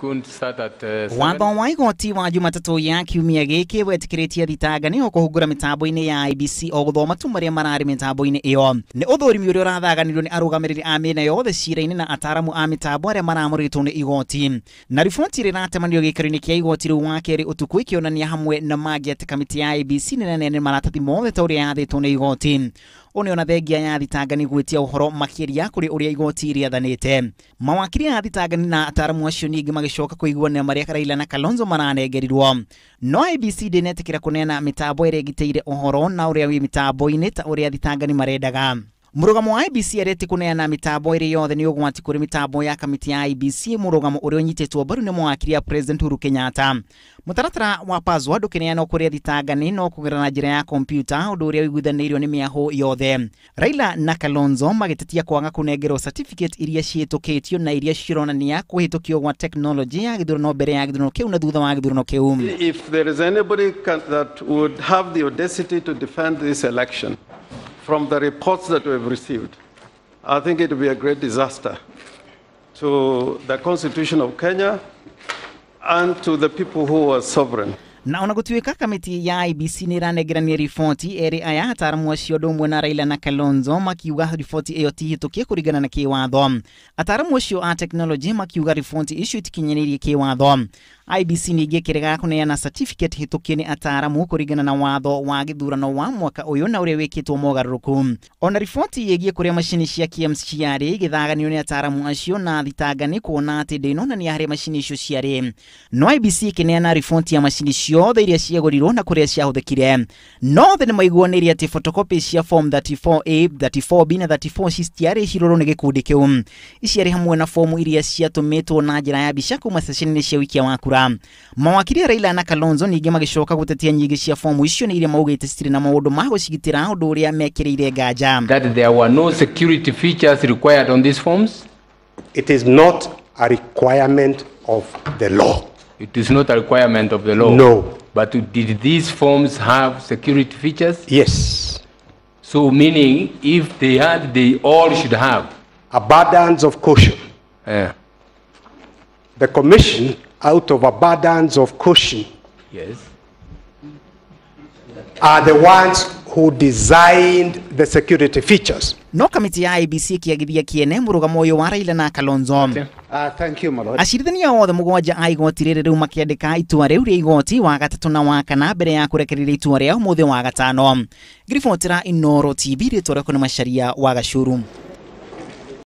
going to start at 7. Watho wa igoti wa Jumatatu ya kiumia giki wetikiretie thitangani o kuhungura mitambo-ini ya IEBC o guthoma tu maria marari mitambo-ini iyo. Ni uthurumi uria urathaganirio ni arugamiriri a miena yothe cira-ini na ataramu a mitambo aria maramuritwo ni igoti. Na riboti niiratemanirio giikaro-ini kia igoti riu wa keri utuku ikionania hamwe na magi ati kamiti ya IEBC nene maratathi mothe ta uria yathitwo ni igoti. One ona thengia ya thitangani gwitia uhoro makiria kuri uria igoti riathanite. Mawakiri a thitangani na ataramu acio ningi magicoka kuiguana maria Raila na Kalonzo maranegerirwo. No IEBC ndinetikira kunena mitambo ire giteire uhoro na uria wi mitambo-ini ta uria thitangani marendaga. Murugamo wa IEBC areti kuneana mitambo ire yothe ni ugwati kuri mitambo ya kamiti ya IEBC, murugamo uria unyitetwo baru ni mwakiri ya President Uhuru Kenyatta. Mutaratara wa password ukineana kuri thitangani no kugerera na njira ya computer undu uria wiguthanirio ni miaho yothe. Raila na Kalonzo magitetia kwanga kunengerwo certificate iria ciitukitio na iria cironania kuhitukio gwa technology ya githurano mbere ya githurano kiu na thutha wa githurano kiu. If there is anybody that would have the audacity to defend this election from the reports that we have received, I think it will be a great disaster to the Constitution of Kenya and to the people who are sovereign. Na ona gutuika kamiti ya IEBC ni ranegerania riboti eri aya ataramu acio ndumwe na Raila na Kalonzo makiuga riboti iyo tihitukie kurigana na kiwatho. Ataramu acio a technology makiuga riboti icio itikinyanirie kiwatho. IEBC ningi kirega kuneana certificate hitukie ni ataramu kurigana na watho wa githurano wa mwaka uyu na uria wikitwo mogaruruku. Ona riboti yegie kuria mashini cia KMC ciari githaganio ni ataramu acio na thitangani kuona ati ndinona ni hari mashini icio ciari. No IEBC kineana riboti ya mashini ciothe iria ciagurirwo na kuria ciahuthikire. No the maiguanirie ati photocopy cia form 34A, 34B na 34C ciari cirorwo ni gikundi kiu. Iciari hamwe na fomu iria ciatumitwo na njira ya bica kuma session cia wiki wa kura. Mawakiri Raila na Kalonzo ningi magicoka gutetia nyingi cia fomu icio ni iria maugite citiri na maundu ma gucigitira undu uria mekiriire nganja. That there were no security features required on these forms. It is not a requirement of the law. It is not a requirement of the law. No. But did these forms have security features? Yes. So meaning if they had, they all should have. Abundance of caution. Yeah. The commission, out of abundance of caution, Yes. are the ones who designed the security features. No kamiti ya IEBC kiagithia kiene murugamo uyu wa Raila na Kalonzo. Thank you, my lord. Acirithania othe mugwanja a igoti riri riu makiandika itua riu ria igoti wa gatatu na wa kana mbere ya kurekereria itua ria umuthi wa gatano. Ngiribotira Inoro TV ritwa riko ni Macharia wa Gacuru.